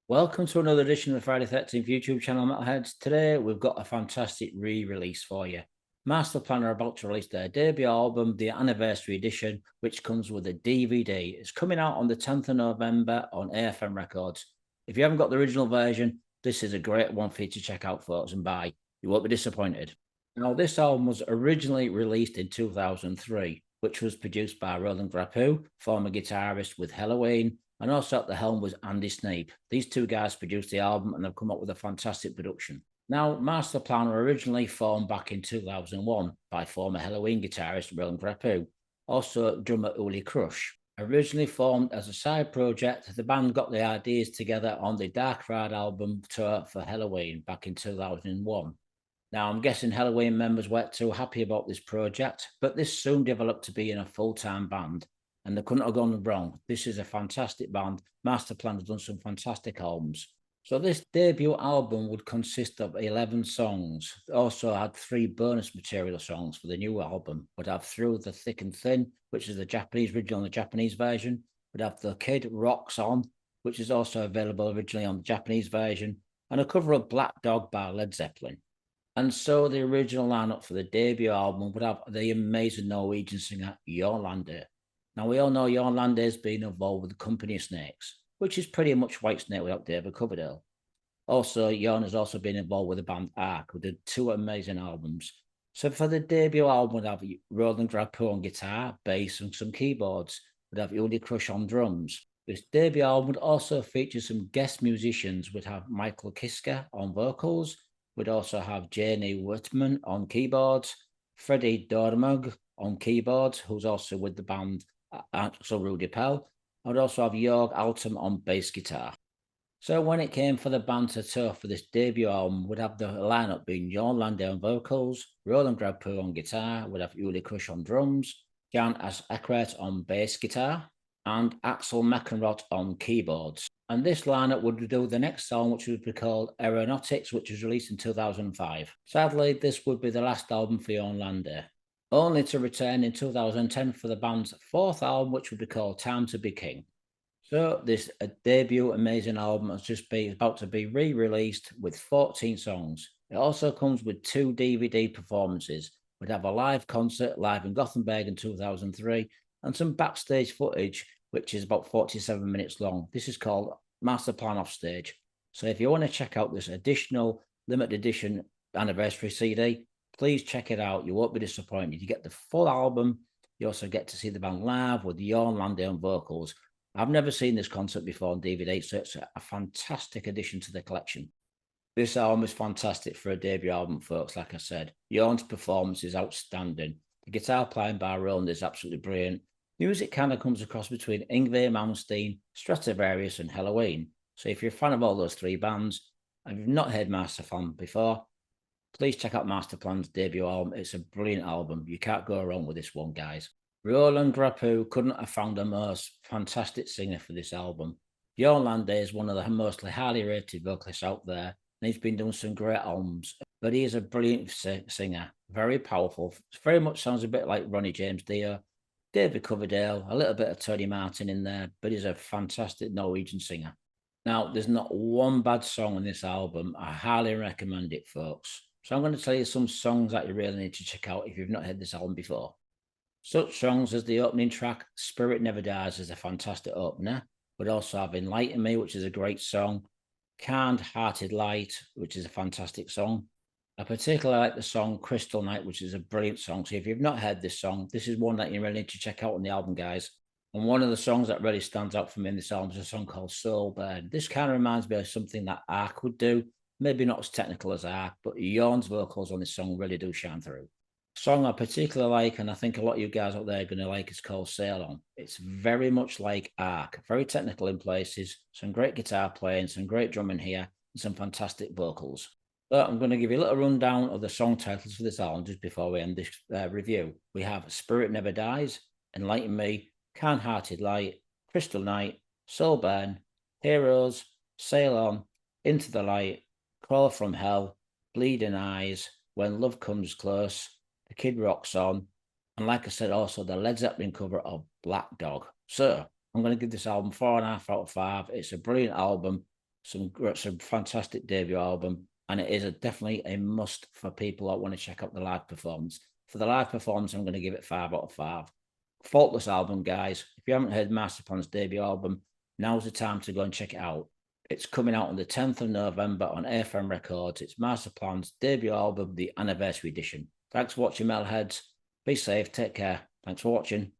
Welcome to another edition of the Friday 13th YouTube channel, Metalheads. Today, we've got a fantastic re-release for you. Masterplan are about to release their debut album, the Anniversary Edition, which comes with a DVD. It's coming out on the 10th of November on AFM Records. If you haven't got the original version, this is a great one for you to check out, folks, and buy. You won't be disappointed. Now, this album was originally released in 2003, which was produced by Roland Grapow, former guitarist with Helloween, and also at the helm was Andy Snape. These two guys produced the album and have come up with a fantastic production. Now, Masterplan were originally formed back in 2001 by former Helloween guitarist Roland Grapow, also drummer Uli Kusch. Originally formed as a side project, the band got the ideas together on the Dark Ride album tour for Helloween back in 2001. Now, I'm guessing Helloween members weren't too happy about this project, but this soon developed to be in a full-time band, and they couldn't have gone wrong. This is a fantastic band. Masterplan has done some fantastic albums. So this debut album would consist of 11 songs. It also had 3 bonus material songs for the new album. Would have Through the Thick and Thin, which is the Japanese original and the Japanese version. Would have The Kid Rocks On, which is also available originally on the Japanese version, and a cover of Black Dog by Led Zeppelin. And so the original lineup for the debut album would have the amazing Norwegian singer Jorn Lande. Now, we all know Jorn Lande has been involved with the Company of Snakes, which is pretty much Whitesnake without David Coverdale. Also, Jorn has also been involved with the band Ark, who did 2 amazing albums. So for the debut album, we'd have Roland Grapow on guitar, bass, and some keyboards. We'd have Uli Kusch on drums. This debut album would also feature some guest musicians. We'd have Michael Kiske on vocals. We'd also have Janne Wirman on keyboards, Ferdy Doernberg on keyboards, who's also with the band, so Rudi Pell. I would also have Jorg Altum on bass guitar. So when it came for the band to tour for this debut album, we'd have the lineup being Jorn Lande on vocals, Roland Grapow on guitar, we'd have Uli Kusch on drums, Jan Eckert on bass guitar, and Axel Meckenroth on keyboards. And this lineup would do the next song, which would be called Aeronautics, which was released in 2005. Sadly, this would be the last album for Jorn Lande, only to return in 2010 for the band's 4th album, which would be called Time to Be King. So this debut amazing album is about to be re-released with 14 songs. It also comes with 2 DVD performances. We'd have a live concert live in Gothenburg in 2003 and some backstage footage, which is about 47 minutes long. This is called Masterplan Offstage. So if you want to check out this additional limited edition anniversary CD, please check it out. You won't be disappointed. You get the full album. You also get to see the band live with Jorn Lande on vocals. I've never seen this concert before on DVD, so it's a fantastic addition to the collection. This album is fantastic for a debut album, folks. Like I said, Jorn's performance is outstanding. The guitar playing by Roland is absolutely brilliant. Music kind of comes across between Yngwie Malmsteen, Stratovarius, and Helloween. So if you're a fan of all those 3 bands, and you've not heard Masterplan before, please check out Masterplan's debut album. It's a brilliant album. You can't go wrong with this one, guys. Roland Grapow couldn't have found a more fantastic singer for this album. Jorn Lande is one of the mostly highly rated vocalists out there, and he's been doing some great albums. But he is a brilliant singer, very powerful. Very much sounds a bit like Ronnie James Dio, David Coverdale, a little bit of Tony Martin in there, but he's a fantastic Norwegian singer. Now, there's not one bad song on this album. I highly recommend it, folks. So I'm going to tell you some songs that you really need to check out if you've not heard this album before. Such songs as the opening track, Spirit Never Dies, is a fantastic opener. We'd also have Enlighten Me, which is a great song. Kind Hearted Light, which is a fantastic song. I particularly like the song Crystal Night, which is a brilliant song. So if you've not heard this song, this is one that you really need to check out on the album, guys. And one of the songs that really stands out for me in this album is a song called Soul Burn. This kind of reminds me of something that Ark would do. Maybe not as technical as Ark, but Jorn's vocals on this song really do shine through. Song I particularly like, and I think a lot of you guys out there are going to like, is called Sail On. It's very much like Ark, very technical in places, some great guitar playing, some great drumming here, and some fantastic vocals. So I'm going to give you a little rundown of the song titles for this album just before we end this review. We have Spirit Never Dies, Enlighten Me, Kind Hearted Light, Crystal Night, Soul Burn, Heroes, Sail On, Into the Light, Crawl from Hell, Bleeding Eyes, When Love Comes Close, The Kid Rocks On, and like I said, also the Led Zeppelin cover of Black Dog. So I'm going to give this album 4.5 out of 5. It's a brilliant album. some fantastic debut album, and it is definitely a must for people that want to check out the live performance. For the live performance, I'm going to give it 5 out of 5. Faultless album, guys. If you haven't heard Masterplan's debut album, now's the time to go and check it out. It's coming out on the 10th of November on AFM Records. It's Masterplan's debut album, the anniversary edition. Thanks for watching, Metalheads. Be safe, take care. Thanks for watching.